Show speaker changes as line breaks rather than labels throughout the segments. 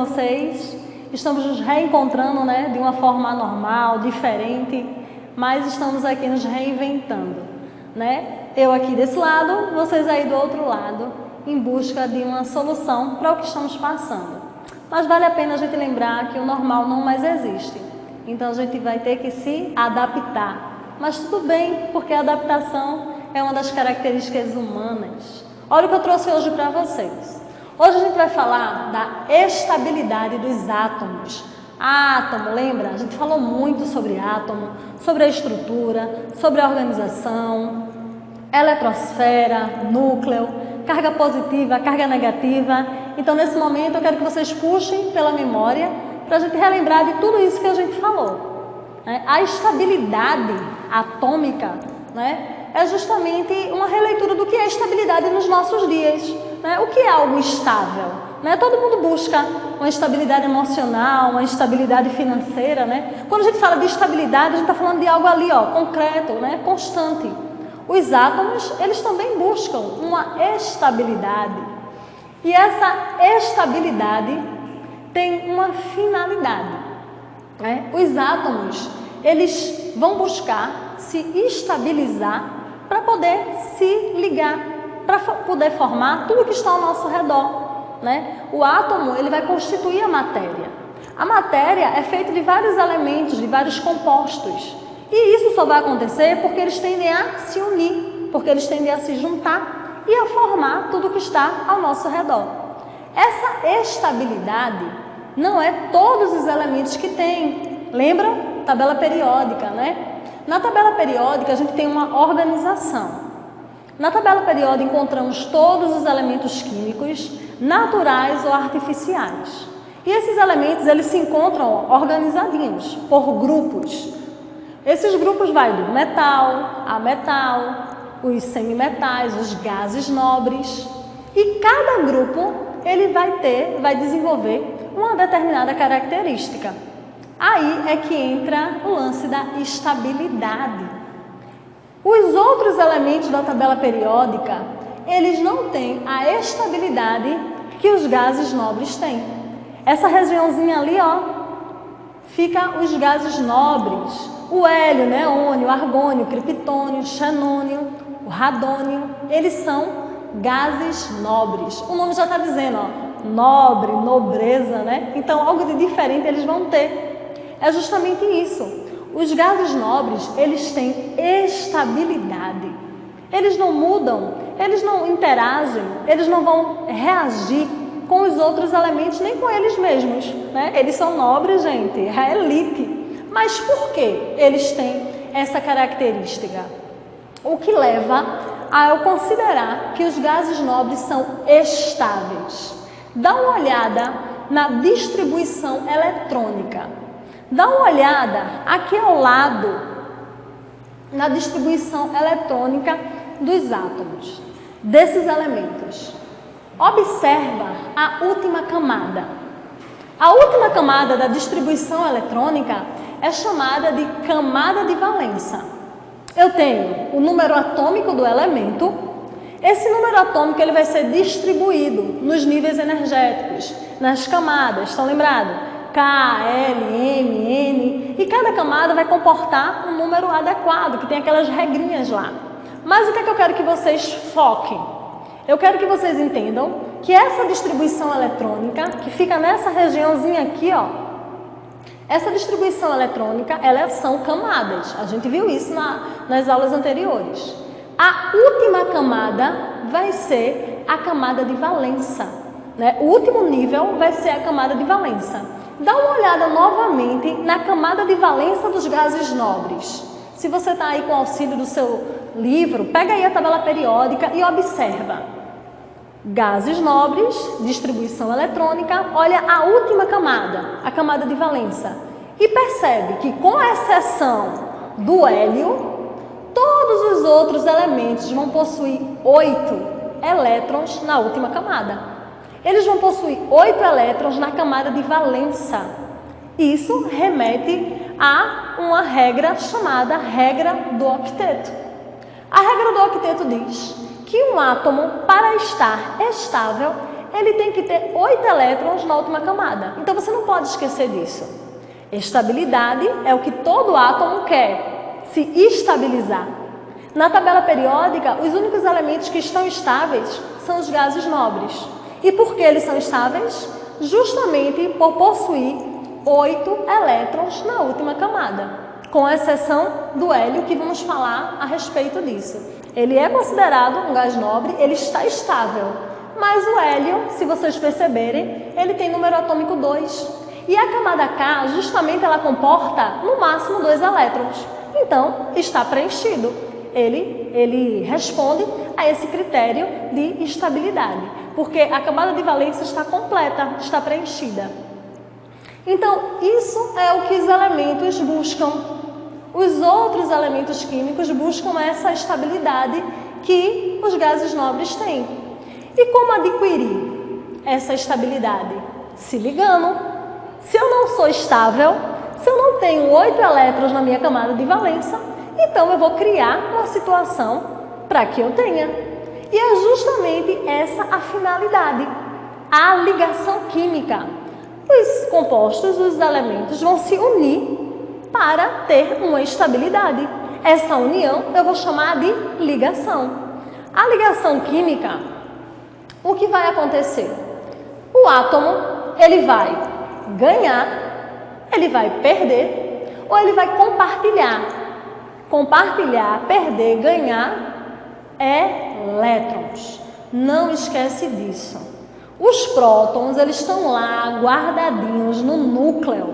vocês? Estamos nos reencontrando, né, de uma forma anormal, diferente, mas estamos aqui nos reinventando, né? Eu aqui desse lado, vocês aí do outro lado, em busca de uma solução para o que estamos passando. Mas vale a pena a gente lembrar que o normal não mais existe. Então a gente vai ter que se adaptar. Mas tudo bem, porque a adaptação é uma das características humanas. Olha o que eu trouxe hoje para vocês. Hoje a gente vai falar da estabilidade dos átomos. Átomo, lembra? A gente falou muito sobre átomo, sobre a estrutura, sobre a organização, eletrosfera, núcleo, carga positiva, carga negativa. Então, nesse momento, eu quero que vocês puxem pela memória para a gente relembrar de tudo isso que a gente falou. A estabilidade atômica, né, é justamente uma releitura do que é estabilidade nos nossos dias. O que é algo estável? Todo mundo busca uma estabilidade emocional, uma estabilidade financeira. Quando a gente fala de estabilidade, a gente está falando de algo ali, concreto, constante. Os átomos, eles também buscam uma estabilidade. E essa estabilidade tem uma finalidade. Os átomos, eles vão buscar se estabilizar para poder se ligar, para poder formar tudo que está ao nosso redor. O átomo, ele vai constituir a matéria. A matéria é feita de vários elementos, de vários compostos. E isso só vai acontecer porque eles tendem a se unir, porque eles tendem a se juntar e a formar tudo que está ao nosso redor. Essa estabilidade não é todos os elementos que tem. Lembra? Tabela periódica, Na tabela periódica a gente tem uma organização. Na tabela periódica encontramos todos os elementos químicos, naturais ou artificiais. E esses elementos, eles se encontram organizadinhos por grupos. Esses grupos vão do metal, a metal, os semimetais, os gases nobres. E cada grupo, ele vai desenvolver uma determinada característica. Aí é que entra o lance da estabilidade. Os outros elementos da tabela periódica, eles não têm a estabilidade que os gases nobres têm. Essa regiãozinha ali, fica os gases nobres. O hélio, neônio, argônio, criptônio, xenônio, o radônio, eles são gases nobres. O nome já está dizendo, nobre, nobreza, Então, algo de diferente eles vão ter. É justamente isso. Os gases nobres, eles têm estabilidade. Eles não mudam, eles não interagem, eles não vão reagir com os outros elementos, nem com eles mesmos. Eles são nobres, gente, é a elite. Mas por que eles têm essa característica? O que leva a eu considerar que os gases nobres são estáveis. Dá uma olhada na distribuição eletrônica. Dá uma olhada aqui ao lado na distribuição eletrônica dos átomos, desses elementos. Observa a última camada. A última camada da distribuição eletrônica é chamada de camada de valência. Eu tenho o número atômico do elemento. Esse número atômico ele vai ser distribuído nos níveis energéticos, nas camadas, estão lembrados? K, L, M, N. E cada camada vai comportar um número adequado, que tem aquelas regrinhas lá. Mas o que é que eu quero que vocês foquem? Eu quero que vocês entendam que essa distribuição eletrônica, que fica nessa regiãozinha aqui, essa distribuição eletrônica, elas são camadas. A gente viu isso nas aulas anteriores. A última camada vai ser a camada de valência. O último nível vai ser a camada de valência. Dá uma olhada novamente na camada de valência dos gases nobres. Se você está aí com o auxílio do seu livro, pega aí a tabela periódica e observa. Gases nobres, distribuição eletrônica, olha a última camada, a camada de valência. E percebe que, com exceção do hélio, todos os outros elementos vão possuir 8 elétrons na última camada. Eles vão possuir 8 elétrons na camada de valência. Isso remete a uma regra chamada regra do octeto. A regra do octeto diz que um átomo, para estar estável, ele tem que ter 8 elétrons na última camada. Então você não pode esquecer disso. Estabilidade é o que todo átomo quer, se estabilizar. Na tabela periódica, os únicos elementos que estão estáveis são os gases nobres. E por que eles são estáveis? Justamente por possuir 8 elétrons na última camada, com exceção do hélio, que vamos falar a respeito disso. Ele é considerado um gás nobre, ele está estável, mas o hélio, se vocês perceberem, ele tem número atômico 2. E a camada K, justamente, ela comporta no máximo 2 elétrons. Então, está preenchido. Ele responde a esse critério de estabilidade, porque a camada de valência está completa, está preenchida. Então, isso é o que os elementos buscam. Os outros elementos químicos buscam essa estabilidade que os gases nobres têm. E como adquirir essa estabilidade? Se ligando. Se eu não sou estável, se eu não tenho 8 elétrons na minha camada de valência, então eu vou criar uma situação para que eu tenha. E é justamente essa a finalidade, a ligação química. Os compostos, os elementos vão se unir para ter uma estabilidade. Essa união eu vou chamar de ligação. A ligação química, o que vai acontecer? O átomo, ele vai ganhar, ele vai perder ou ele vai compartilhar. Compartilhar, perder, ganhar elétrons. Não esquece disso. Os prótons, eles estão lá guardadinhos no núcleo,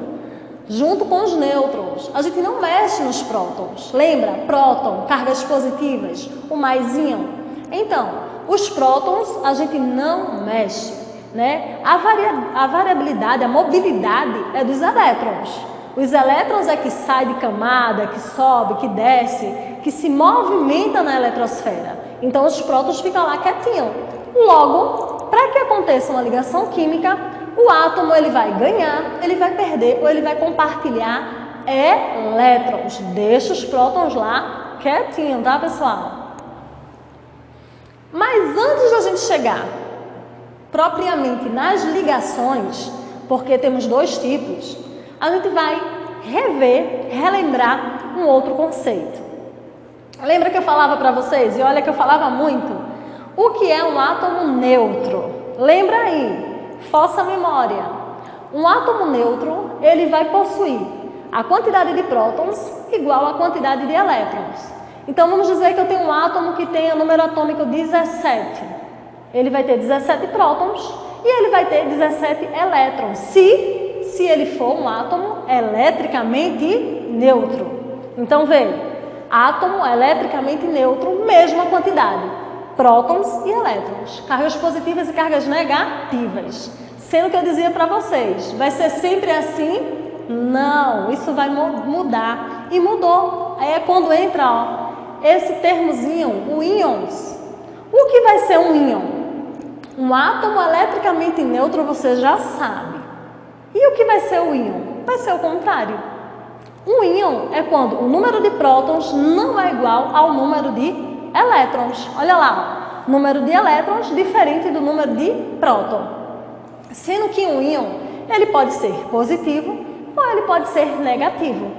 junto com os nêutrons. A gente não mexe nos prótons. Lembra? Próton, cargas positivas, o mais íon. Então, os prótons a gente não mexe, né? A variabilidade, a mobilidade é dos elétrons. Os elétrons é que sai de camada, que sobe, que desce, que se movimenta na eletrosfera. Então, os prótons ficam lá quietinhos. Logo, para que aconteça uma ligação química, o átomo ele vai ganhar, ele vai perder ou ele vai compartilhar elétrons. Deixa os prótons lá quietinhos, tá, pessoal? Mas antes da gente chegar propriamente nas ligações, porque temos 2 tipos, a gente vai relembrar um outro conceito. Lembra que eu falava para vocês, e olha que eu falava muito, o que é um átomo neutro? Lembra aí, força a memória. Um átomo neutro, ele vai possuir a quantidade de prótons igual à quantidade de elétrons. Então, vamos dizer que eu tenho um átomo que tenha número atômico 17. Ele vai ter 17 prótons e ele vai ter 17 elétrons, se ele for um átomo eletricamente neutro. Então, veja, átomo eletricamente neutro, mesma quantidade, prótons e elétrons, cargas positivas e cargas negativas. Sendo que eu dizia para vocês, vai ser sempre assim? Não, isso vai mudar. E mudou. Aí é quando entra esse termozinho, o íons. O que vai ser um íon? Um átomo eletricamente neutro, você já sabe. E o que vai ser o íon? Vai ser o contrário. Um íon é quando o número de prótons não é igual ao número de elétrons. Olha lá, número de elétrons diferente do número de próton. Sendo que um íon, ele pode ser positivo ou ele pode ser negativo.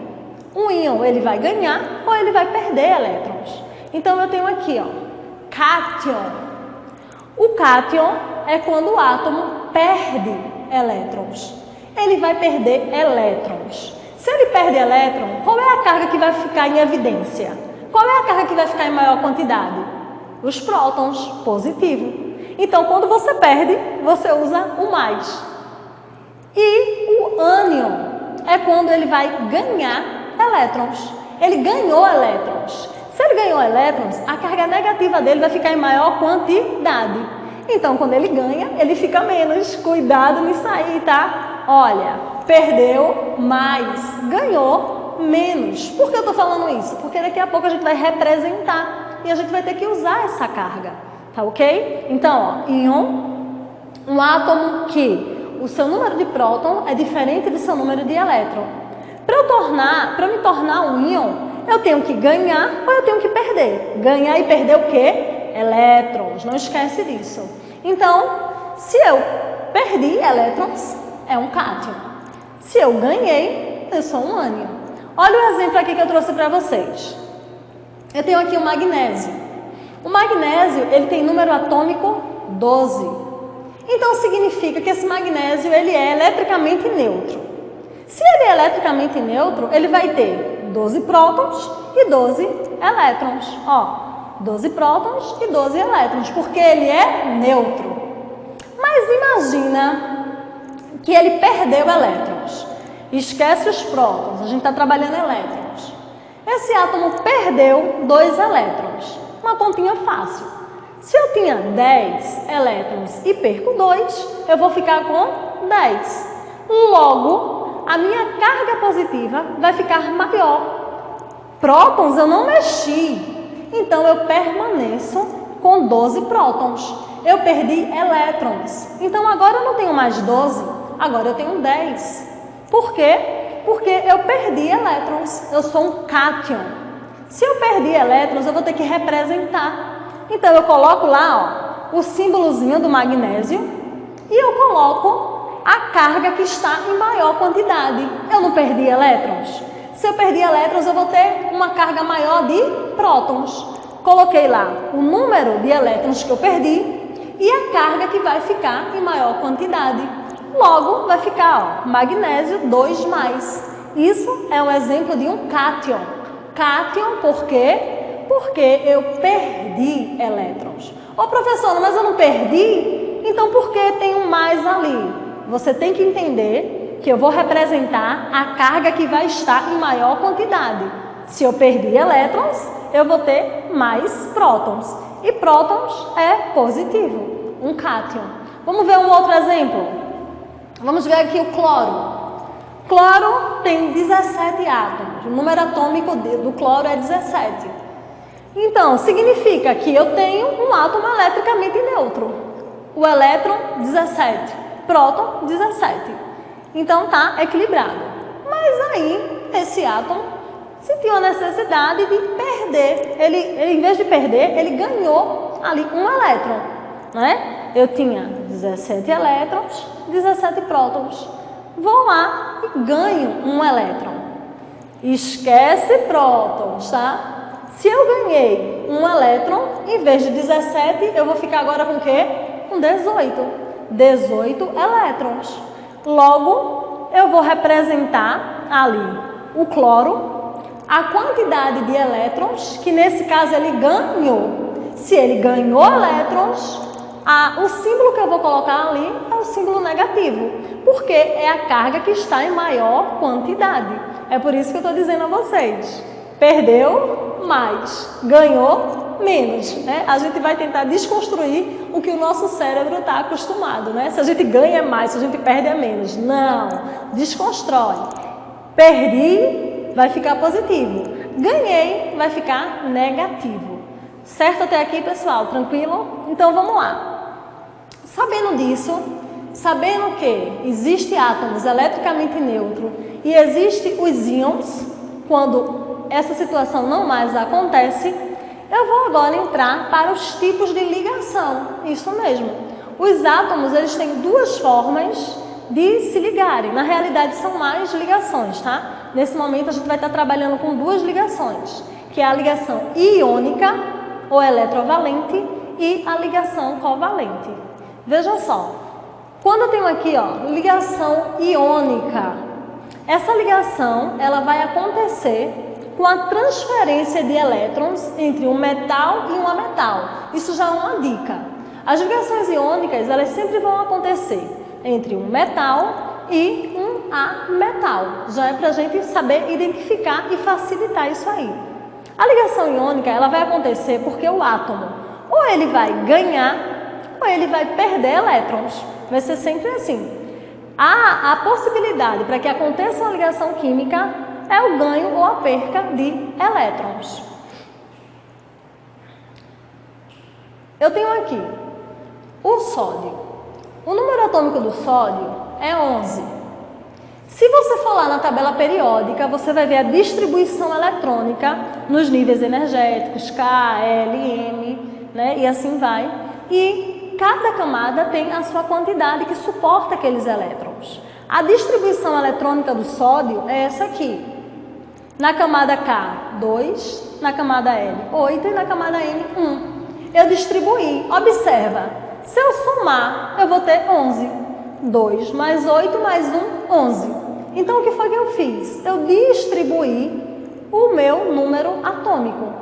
Um íon, ele vai ganhar ou ele vai perder elétrons. Então, eu tenho aqui, cátion. O cátion é quando o átomo perde elétrons. Ele vai perder elétrons. Se ele perde elétron, qual é a carga que vai ficar em evidência? Qual é a carga que vai ficar em maior quantidade? Os prótons, positivo. Então, quando você perde, você usa o mais. E o ânion é quando ele vai ganhar elétrons. Ele ganhou elétrons. Se ele ganhou elétrons, a carga negativa dele vai ficar em maior quantidade. Então, quando ele ganha, ele fica menos. Cuidado nisso aí, tá? Olha, perdeu mais, ganhou menos. Por que eu estou falando isso? Porque daqui a pouco a gente vai representar e a gente vai ter que usar essa carga, tá ok? Então, íon, um átomo que o seu número de próton é diferente do seu número de elétron. Para me tornar um íon, eu tenho que ganhar ou eu tenho que perder. Ganhar e perder o quê? Elétrons, não esquece disso. Então, se eu perdi elétrons, é um cátion. Se eu ganhei, eu sou um ânion. Olha o exemplo aqui que eu trouxe para vocês. Eu tenho aqui o magnésio. O magnésio, ele tem número atômico 12. Então, significa que esse magnésio, ele é eletricamente neutro. Se ele é eletricamente neutro, ele vai ter 12 prótons e 12 elétrons. Ó, 12 prótons e 12 elétrons, porque ele é neutro. Mas imagina que ele perdeu elétrons. Esquece os prótons, a gente está trabalhando elétrons. Esse átomo perdeu 2 elétrons. Uma continha fácil. Se eu tinha 10 elétrons e perco 2, eu vou ficar com 10. Logo, a minha carga positiva vai ficar maior. Prótons eu não mexi. Então, eu permaneço com 12 prótons. Eu perdi elétrons. Então, agora eu não tenho mais 12, agora eu tenho 10. Por quê? Porque eu perdi elétrons. Eu sou um cátion. Se eu perdi elétrons, eu vou ter que representar. Então, eu coloco lá, ó, o símbolozinho do magnésio e eu coloco a carga que está em maior quantidade. Eu não perdi elétrons? Se eu perdi elétrons, eu vou ter uma carga maior de prótons. Coloquei lá o número de elétrons que eu perdi e a carga que vai ficar em maior quantidade. Logo, vai ficar, ó, magnésio 2+. Isso é um exemplo de um cátion. Cátion por quê? Porque eu perdi elétrons. Ô professora, mas eu não perdi? Então por que tem um mais ali? Você tem que entender que eu vou representar a carga que vai estar em maior quantidade. Se eu perdi elétrons, eu vou ter mais prótons. E prótons é positivo, um cátion. Vamos ver um outro exemplo? Vamos ver aqui o cloro. Cloro tem 17 átomos. O número atômico do cloro é 17. Então, significa que eu tenho um átomo eletricamente neutro. O elétron, 17. Próton, 17. Então, está equilibrado. Mas aí, esse átomo sentiu a necessidade de perder. Ele, em vez de perder, ele ganhou ali um elétron. Né? Eu tinha 17 elétrons, 17 prótons. Vou lá e ganho um elétron. Esquece prótons, tá? Se eu ganhei um elétron, em vez de 17, eu vou ficar agora com o quê? Com 18. 18 elétrons. Logo, eu vou representar ali o cloro, a quantidade de elétrons, que nesse caso ele ganhou. Se ele ganhou elétrons, o símbolo que eu vou colocar ali é o símbolo negativo, porque é a carga que está em maior quantidade. É por isso que eu estou dizendo a vocês, perdeu mais, ganhou menos, né? A gente vai tentar desconstruir o que o nosso cérebro está acostumado, né? Se a gente ganha é mais, se a gente perde é menos. Não, desconstrói. Perdi, vai ficar positivo. Ganhei, vai ficar negativo. Certo até aqui, pessoal? Tranquilo? Então, vamos lá. Sabendo disso, sabendo que existe átomos eletricamente neutros e existe os íons, quando essa situação não mais acontece, eu vou agora entrar para os tipos de ligação. Isso mesmo. Os átomos, eles têm duas formas de se ligarem. Na realidade, são mais ligações, tá? Nesse momento, a gente vai estar trabalhando com duas ligações, que é a ligação iônica ou eletrovalente e a ligação covalente. Veja só, quando eu tenho aqui, ó, ligação iônica, essa ligação, ela vai acontecer com a transferência de elétrons entre um metal e um ametal. Isso já é uma dica. As ligações iônicas, elas sempre vão acontecer entre um metal e um ametal. Já é para a gente saber identificar e facilitar isso aí. A ligação iônica, ela vai acontecer porque o átomo, ou ele vai ganhar, ou ele vai perder elétrons. Vai ser sempre assim. A possibilidade para que aconteça uma ligação química é o ganho ou a perca de elétrons. Eu tenho aqui o sódio. O número atômico do sódio é 11. Se você for lá na tabela periódica, você vai ver a distribuição eletrônica nos níveis energéticos, K, L, M, né? E assim vai. E cada camada tem a sua quantidade que suporta aqueles elétrons. A distribuição eletrônica do sódio é essa aqui. Na camada K, 2, na camada L, 8 e na camada N, 1. Eu distribuí. Observa, se eu somar, eu vou ter 11. 2 mais 8 mais 1, 11. Então, o que foi que eu fiz? Eu distribuí o meu número atômico.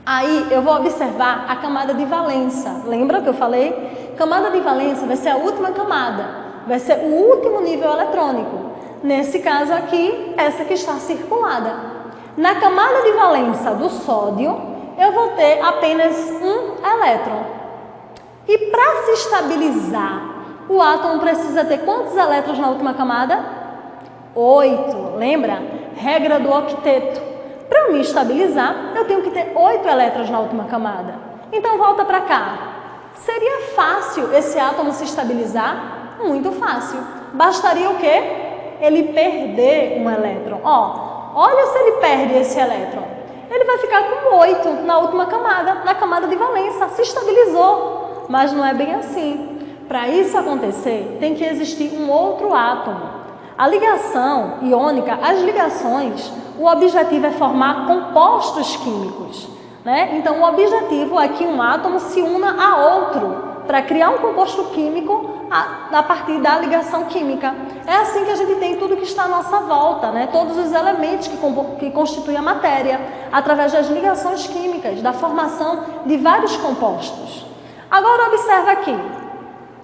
Aí, eu vou observar a camada de valência. Lembra que eu falei? Camada de valência vai ser a última camada. Vai ser o último nível eletrônico. Nesse caso aqui, essa que está circulada. Na camada de valência do sódio, eu vou ter apenas um elétron. E para se estabilizar, o átomo precisa ter quantos elétrons na última camada? 8. Lembra? Regra do octeto. Para eu me estabilizar, eu tenho que ter 8 elétrons na última camada. Então, volta para cá. Seria fácil esse átomo se estabilizar? Muito fácil. Bastaria o quê? Ele perder um elétron. Ó, olha se ele perde esse elétron. Ele vai ficar com 8 na última camada, na camada de valência. Se estabilizou. Mas não é bem assim. Para isso acontecer, tem que existir um outro átomo. A ligação iônica, as ligações, o objetivo é formar compostos químicos, né? Então, o objetivo é que um átomo se una a outro para criar um composto químico a partir da ligação química. É assim que a gente tem tudo que está à nossa volta, né? Todos os elementos que constituem a matéria, através das ligações químicas, da formação de vários compostos. Agora, observa aqui.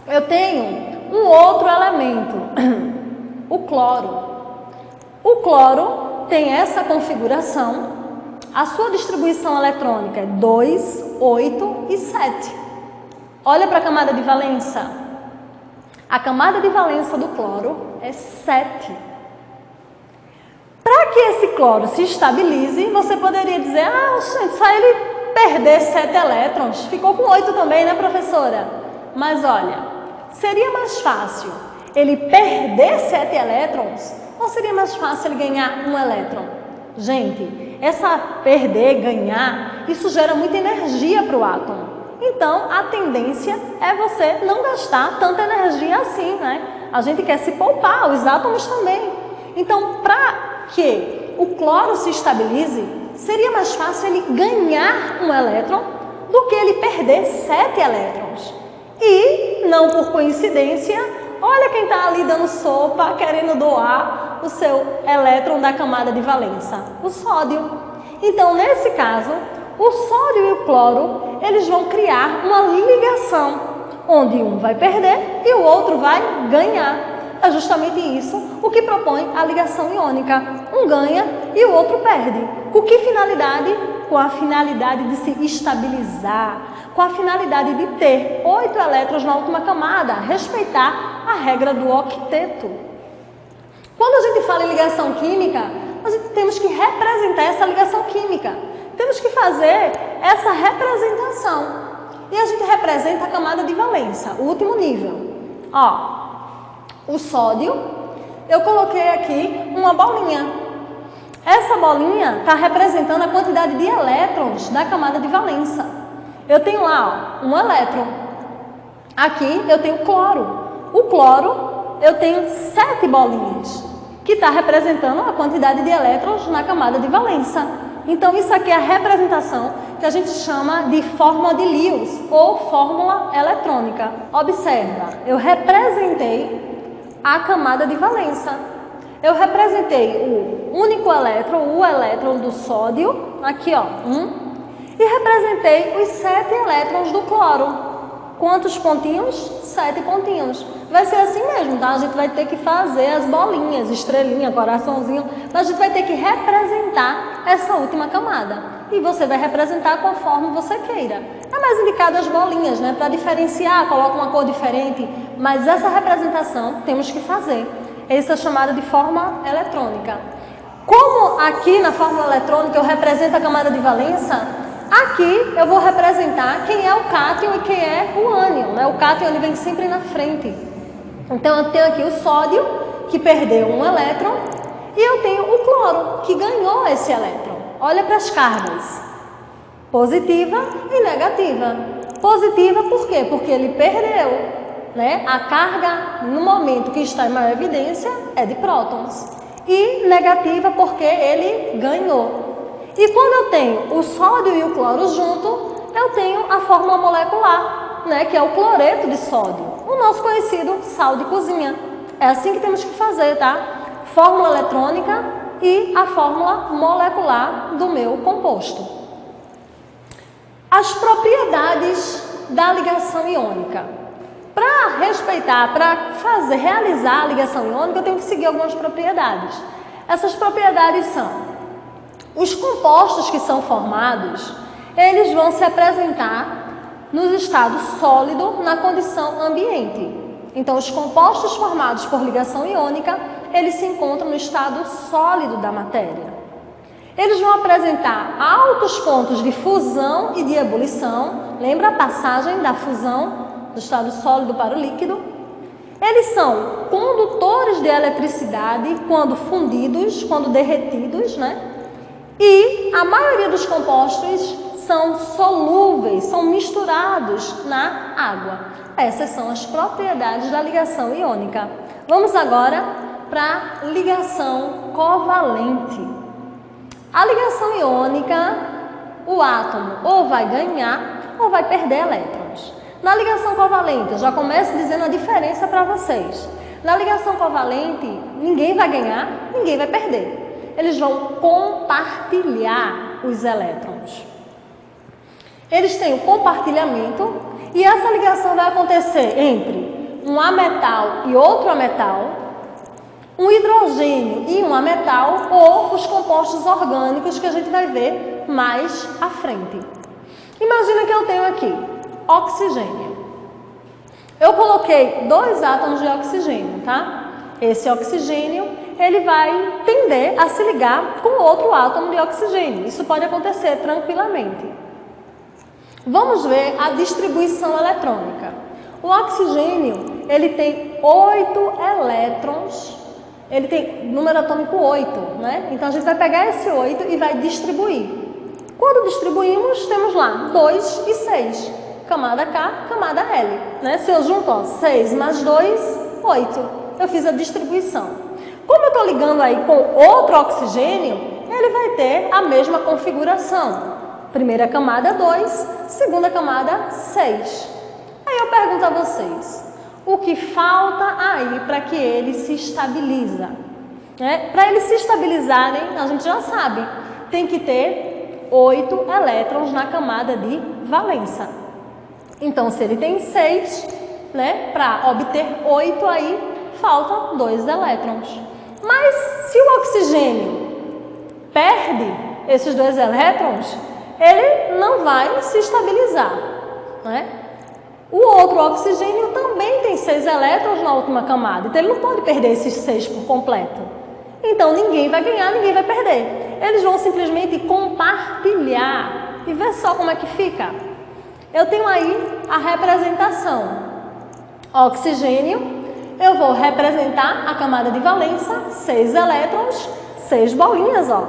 Eu tenho um outro elemento, o cloro. O cloro tem essa configuração, a sua distribuição eletrônica é 2, 8 e 7. Olha para a camada de valência. A camada de valência do cloro é 7. Para que esse cloro se estabilize, você poderia dizer, gente, só ele perder 7 elétrons, ficou com 8 também, né, professora? Mas olha, seria mais fácil ele perder 7 elétrons ou seria mais fácil ele ganhar um elétron? Gente, essa perder, ganhar, isso gera muita energia para o átomo. Então, a tendência é você não gastar tanta energia assim, né? A gente quer se poupar, os átomos também. Então, para que o cloro se estabilize, seria mais fácil ele ganhar um elétron do que ele perder 7 elétrons. E, não por coincidência, olha quem está ali dando sopa, querendo doar o seu elétron da camada de valência, o sódio. Então, nesse caso, o sódio e o cloro, eles vão criar uma ligação, onde um vai perder e o outro vai ganhar. É justamente isso o que propõe a ligação iônica. Um ganha e o outro perde. Com que finalidade? Com a finalidade de se estabilizar, com a finalidade de ter 8 elétrons na última camada, respeitar a regra do octeto. Quando a gente fala em ligação química, nós temos que representar essa ligação química. Temos que fazer essa representação. E a gente representa a camada de valência, o último nível. Ó, o sódio, eu coloquei aqui uma bolinha. Essa bolinha está representando a quantidade de elétrons da camada de valência. Eu tenho lá, ó, um elétron. Aqui eu tenho cloro. O cloro, eu tenho 7 bolinhas, que está representando a quantidade de elétrons na camada de valência. Então, isso aqui é a representação que a gente chama de fórmula de Lewis, ou fórmula eletrônica. Observa, eu representei a camada de valência. Eu representei o único elétron, o elétron do sódio, aqui ó, 1, e representei os 7 elétrons do cloro. Quantos pontinhos? 7 pontinhos. Vai ser assim mesmo, tá? A gente vai ter que fazer as bolinhas, estrelinha, coraçãozinho, mas a gente vai ter que representar essa última camada. E você vai representar conforme você queira. É mais indicado as bolinhas, né? Para diferenciar, coloca uma cor diferente, mas essa representação temos que fazer. Essa é chamada de forma eletrônica. Como aqui na fórmula eletrônica eu represento a camada de valência, aqui eu vou representar quem é o cátion e quem é o ânion, né? O cátion ele vem sempre na frente. Então eu tenho aqui o sódio, que perdeu um elétron, e eu tenho o cloro, que ganhou esse elétron. Olha para as cargas, positiva e negativa. Positiva por quê? Porque ele perdeu, né? A carga, no momento que está em maior evidência, é de prótons. E negativa porque ele ganhou. E quando eu tenho o sódio e o cloro junto, eu tenho a fórmula molecular, né? Que é o cloreto de sódio, o nosso conhecido sal de cozinha. É assim que temos que fazer, tá? Fórmula eletrônica e a fórmula molecular do meu composto. As propriedades da ligação iônica. Para respeitar, para realizar a ligação iônica, eu tenho que seguir algumas propriedades. Essas propriedades são: os compostos que são formados, eles vão se apresentar no estado sólido na condição ambiente. Então, os compostos formados por ligação iônica, eles se encontram no estado sólido da matéria. Eles vão apresentar altos pontos de fusão e de ebulição. Lembra a passagem da fusão do estado sólido para o líquido? Eles são condutores de eletricidade quando fundidos, quando derretidos, né? E a maioria dos compostos são solúveis, são misturados na água. Essas são as propriedades da ligação iônica. Vamos agora para a ligação covalente. A ligação iônica, o átomo ou vai ganhar ou vai perder elétrons. Na ligação covalente, eu já começo dizendo a diferença para vocês. Na ligação covalente, ninguém vai ganhar, ninguém vai perder. Eles vão compartilhar os elétrons. Eles têm o compartilhamento e essa ligação vai acontecer entre um ametal e outro ametal, um hidrogênio e um ametal ou os compostos orgânicos que a gente vai ver mais à frente. Imagina que eu tenho aqui oxigênio. Eu coloquei 2 átomos de oxigênio, tá? Esse oxigênio, ele vai tender a se ligar com outro átomo de oxigênio. Isso pode acontecer tranquilamente. Vamos ver a distribuição eletrônica. O oxigênio, ele tem 8 elétrons. Ele tem número atômico 8, né? Então, a gente vai pegar esse 8 e vai distribuir. Quando distribuímos, temos lá 2 e 6. Camada K, camada L. Né? Se eu junto, ó, 6 mais 2, 8. Eu fiz a distribuição. Como eu estou ligando aí com outro oxigênio, ele vai ter a mesma configuração. Primeira camada 2, segunda camada 6. Aí eu pergunto a vocês, o que falta aí para que ele se estabiliza? Para eles se estabilizarem, a gente já sabe, tem que ter 8 elétrons na camada de valência. Então, se ele tem 6, né, para obter 8 aí, faltam 2 elétrons. Mas se o oxigênio perde esses 2 elétrons, ele não vai se estabilizar, né? O outro oxigênio também tem 6 elétrons na última camada, então ele não pode perder esses 6 por completo. Então ninguém vai ganhar, ninguém vai perder. Eles vão simplesmente compartilhar e ver só como é que fica. Eu tenho aí a representação. Oxigênio, eu vou representar a camada de valência, 6 elétrons, 6 bolinhas, ó.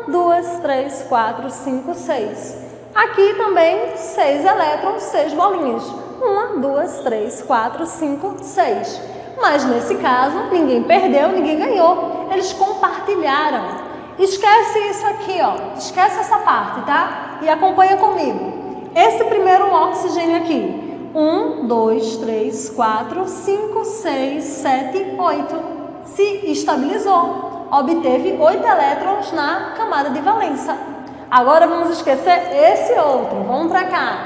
1, 2, 3, 4, 5, 6. Aqui também 6 elétrons, 6 bolinhas. 1, 2, 3, 4, 5, 6. Mas nesse caso, ninguém perdeu, ninguém ganhou. Eles compartilharam. Esquece isso aqui, ó. Esquece essa parte, tá? E acompanha comigo. Esse primeiro oxigênio aqui. 1, 2, 3, 4, 5, 6, 7, 8. Se estabilizou. Obteve 8 elétrons na camada de valência. Agora vamos esquecer esse outro. Vamos para cá.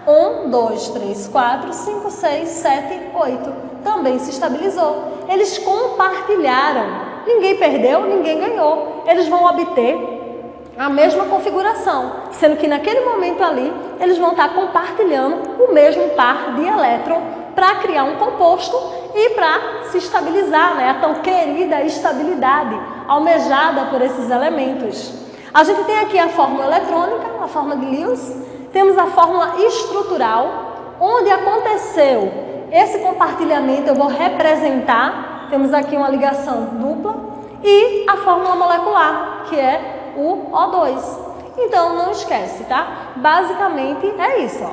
1, 2, 3, 4, 5, 6, 7, 8. Também se estabilizou. Eles compartilharam. Ninguém perdeu, ninguém ganhou. Eles vão obter a mesma configuração, sendo que naquele momento ali, eles vão estar compartilhando o mesmo par de elétron para criar um composto e para se estabilizar, né? A tão querida estabilidade almejada por esses elementos. A gente tem aqui a fórmula eletrônica, a fórmula de Lewis, temos a fórmula estrutural, onde aconteceu esse compartilhamento, eu vou representar, temos aqui uma ligação dupla, e a fórmula molecular, que é o O2. Então, não esquece, tá? Basicamente é isso, ó.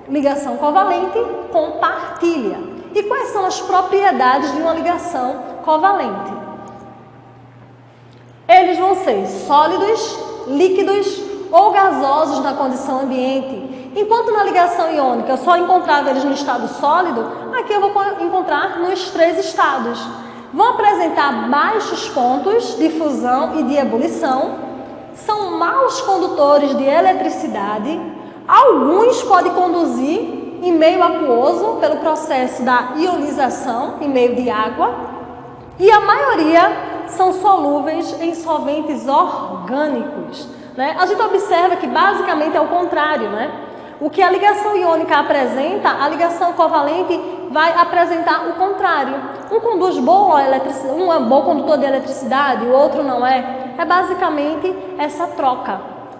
Ligação covalente compartilha. E quais são as propriedades de uma ligação covalente? Eles vão ser sólidos, líquidos ou gasosos na condição ambiente. Enquanto na ligação iônica eu só encontrava eles no estado sólido, aqui eu vou encontrar nos 3 estados. Vão apresentar baixos pontos de fusão e de ebulição, são maus condutores de eletricidade, alguns podem conduzir em meio aquoso pelo processo da ionização em meio de água e a maioria são solúveis em solventes orgânicos. Né? A gente observa que basicamente é o contrário, né? O que a ligação iônica apresenta, a ligação covalente vai apresentar o contrário. Um conduz boa eletricidade, um é bom condutor de eletricidade, o outro não é. É basicamente essa troca.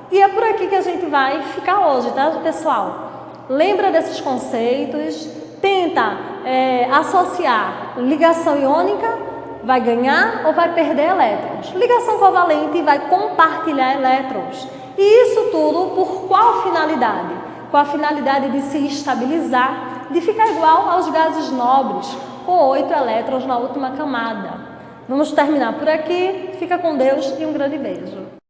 E é por aqui que a gente vai ficar hoje, tá, pessoal? Lembra desses conceitos, tenta associar ligação iônica, vai ganhar ou vai perder elétrons. Ligação covalente vai compartilhar elétrons. E isso tudo por qual finalidade? Com a finalidade de se estabilizar, de ficar igual aos gases nobres, com 8 elétrons na última camada. Vamos terminar por aqui. Fica com Deus e um grande beijo.